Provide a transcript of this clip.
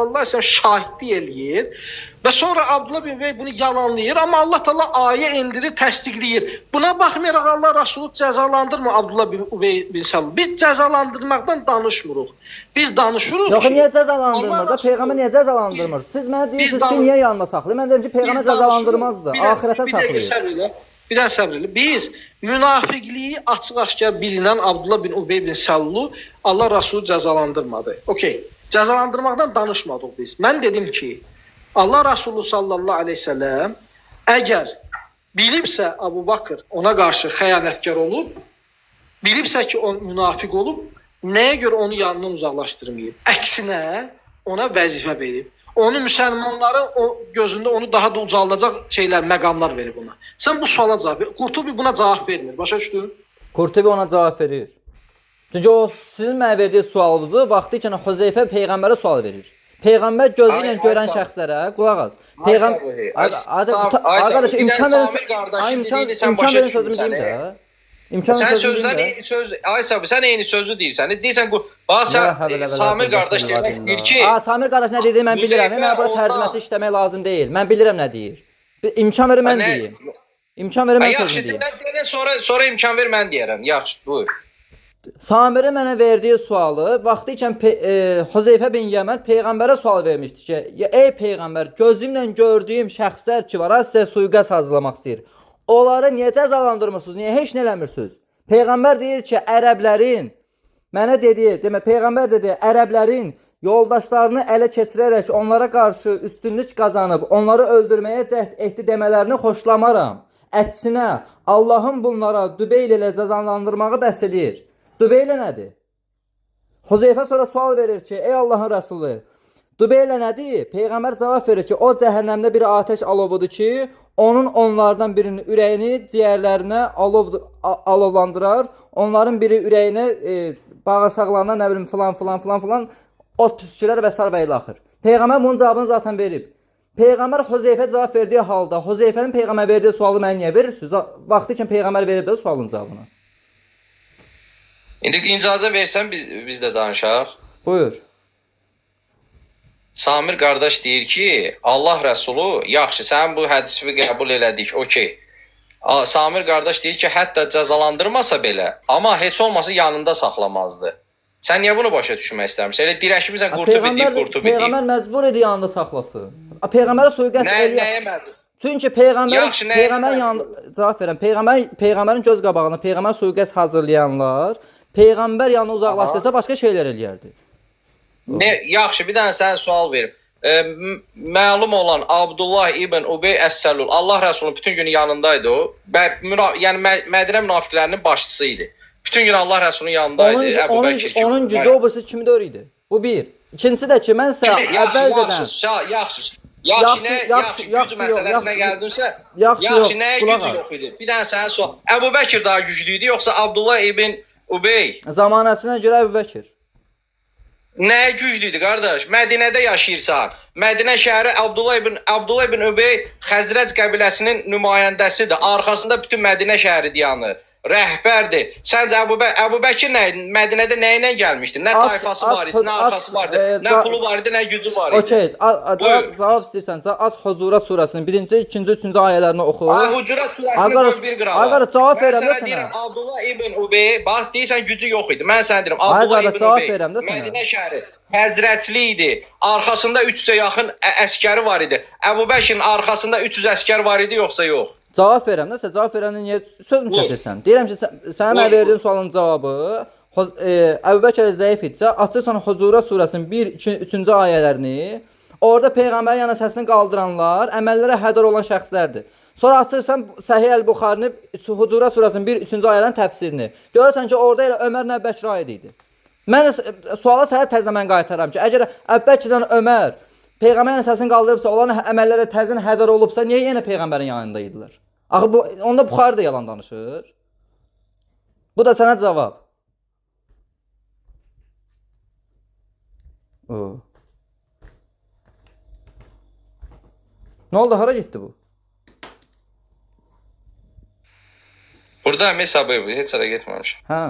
sallallahu aleyhi ve sellem şahidlik eləyir. Və sonra Abdullah bin Übey bunu yalanlayır. Amma Allah Teala ayə endirir, təsdiqləyir. Buna baxmayaraq Allah Rasulü cəzalandırmır Abdullah bin Übey bin Salul. Biz cəzalandırmaqdan danışmırıq. Biz danışırıq Yox, ki... niyə cəzalandırmır da? Peyğəmbər niyə cəzalandırmır? Siz mənə deyirsiniz ki, niyə yanına saxlayır? Mən deyirəm ki, Peyğəmbər cəzalandırmazdı. Ahirətə saxlayır. Bir dənə səbr elə. Biz münafiqliyi açıq-aşkar bilinən Abdullah bin Übey bin Salulu Allah Rasulü cəzalandırmadı. Okey. Cəzalandırmaqdan danışmadıq biz. Mən dedim ki, Allah Rasulü sallallahu aleyhi ve sellem əgər bilibsə Abu Bakır ona qarşı xəyanətkar olub, bilibsə ki, o münafiq olub, nəyə görə onu yanından uzaqlaşdırmayıb? Əksinə ona vəzifə verib. Onu müsəlmanların gözündə onu daha da ucaldacaq şeylər, məqamlar verib ona. Sən bu suala cavab ver. Qurtubi buna cavab vermir. Başa düşdün? Qurtubi ona cavab verir. Çünki o sizin mənə verdiyi sualınızı vaxtı ikən Hüzeyfə Peyğəmbərə sual verir. Peyğəmbər gözü ilə görən şəxslərə qulaq as. Arkadaş imkan verin sözümü deyim də. Sən sözlər eyni söz, ay səbi, sən eyni sözü deyirsən. Deyirsən Samir qardaş demək istəyir ki, Samir qardaş nə dediyi mən bilirəm. Mən burada tərcüməçi işləmək lazım deyil. Mən bilirəm nə deyir. İmkan verin mən deyim. İmkan verin mən sözümü deyim. Yaxşı, sonra imkan ver mən deyərəm. Yaxşı, buyur. Samirin mənə verdiyi sualı vaxtı ikən Hüzeyfə bin Yəmən Peyğəmbərə sual vermişdi ki, ey Peyğəmbər, gözümlə gördüyüm şəxslər ki var, sizə suiqəst hazırlamaq istəyir. Onları niyə cəzalandırmırsınız, niyə heç nə eləmirsiniz? Peyğəmbər deyir ki, ərəblərin, mənə dediyi, Peyğəmbər dedi, ərəblərin yoldaşlarını ələ keçirərək onlara qarşı üstünlük qazanıb, onları öldürməyə cəhd etdi demələrini xoşlamaram. Əksinə, Allahın bunlara Dübeyl ilə cəzalandırmağı bəhs eləyir. Dübeylə nədir? Hüzeyfə sonra sual verir ki, ey Allahın Rəsulü, Dübeylə nədir? Peyğəmbər cavab verir ki, o cəhənnəmdə bir atəş alovudur ki, onlardan birinin ürəyini ciyərlərinə alovlandırar, onların biri ürəyinə, bağırsaqlarına nə bilim filan, ot püskülər və s. və ilə axır. Peyğəmbər bunun cavabını zaten verib. Peyğəmbər Hüzeyfə cavab verdiyi halda, Hüzeyfənin Peyğəmbər verdiyi sualı mənə niyə verirsiniz? Vaxtı üçün Peyğəmbər verib də sualın cavabını. İndi icazə versən biz də danışaq. Buyur. Samir qardaş deyir ki, Allah Rəsulu, yaxşı, sən bu hədisi qəbul elədik, okey. Samir qardaş deyir ki, hətta cəzalandırmasa belə, amma heç olmasa yanında saxlamazdı. Sən niyə bunu başa düşmək istəmirsən? Elə dirəşmirsən, Qurtubi deyib, Qurtubi deyib. Peyğəmbər məcbur edir yanında saxlasın. Peyğəmbərə suiqəst eləyir. Nəyə məcbur? Çünki Peyğəmbərin yanında, cavab verəm, Peyğəmbərin göz qabağına Peyğəmbər suiqəst hazırlayanlar, Peyğəmbər yanına uzaqlaşdırsa başqa şeylər eləyərdi. Yaxşı, bir dənə sənə sual verim. Məlum olan Abdullah ibn Übey əs-Səlul, Allah Rəsulunun bütün günü yanındaydı o. Yəni Mədinə münafiqlərinin başçısı idi. Bütün gün Allah Rəsulunun yanındaydı. Əbu Bəkir kimi. Onun gücü o birisi kimi dör idi. Bu bir. İkincisi də ki, mən sən əvvəlcədən... Yaxşı, güc məsələsinə gəldinsə, yaxşı, nəyə gücü yox idi? Bir dənə sənə sual. Əbu Bəkir daha güclü idi, yoxsa Abdullah ibn Übey? Zamanəsinə görə Əbu Bəkir. Nəyə güclüydü qardaş? Mədinədə yaşayırsan. Mədinə şəhəri Abdullah ibn Übey Xəzrəc qəbiləsinin nümayəndəsidir. Arxasında bütün Mədinə şəhəri dayanır. Rəhbərdir. Səncə Əbu Bəkir Mədinədə nə ilə gəlmişdi? Nə tayfası var idi, nə arxası var idi, nə pulu var idi, nə gücü var idi. Okey, cavab istəyirsənsə, aç Hucurat surəsinin 1-ci, 2-ci, 3-cü ayələrini oxu. Hucurat surəsini qoy bir qırağa. Arkadaş, cavab verəm də sənə. Mən sənə deyirəm, Abdullah ibn Übey, bax, deyirsən gücü yox idi. Mən sənə deyirəm, Abdullah ibn Übey, Mədinə şəhəri, Həzrətli idi. Arxasında 300-ə yaxın əskəri var idi. Əbu Bəkirin arxasında 300 əskər var idi, yoxsa yox? Cavab verəm də, cavab verəndə niyə söz mü kəsilsən? Deyirəm ki, sənə mən verdiyin sualın cavabı Əbu Bəkir zəif idisə, açırsan Hucurat surəsinin 1-3-cü ayələrini, orada Peyğəmbərin yana səsini qaldıranlar əməllərə hədar olan şəxslərdir. Sonra açırsan Səhih Əl-Buxarinin Hucurat surəsinin 1-3-cü ayələrin təfsirini. Görürsən ki, orada elə Ömər nə Bəkir aid idi. Mən suala sənə təzə mən qaytaram ki, əgər Əbu Bəkirdən Ömər Peyğəmbərin səsini qaldırıbsa, onların əməllərə təzən hədar olubsa, niyə yenə Peyğəmbərin yanında idilər? Axı, onda Buxarı da yalan danışır. Bu da sənə cavab. Nə oldu, hara getdi bu? Burada hesabı, heç ara getməmişim. Hə.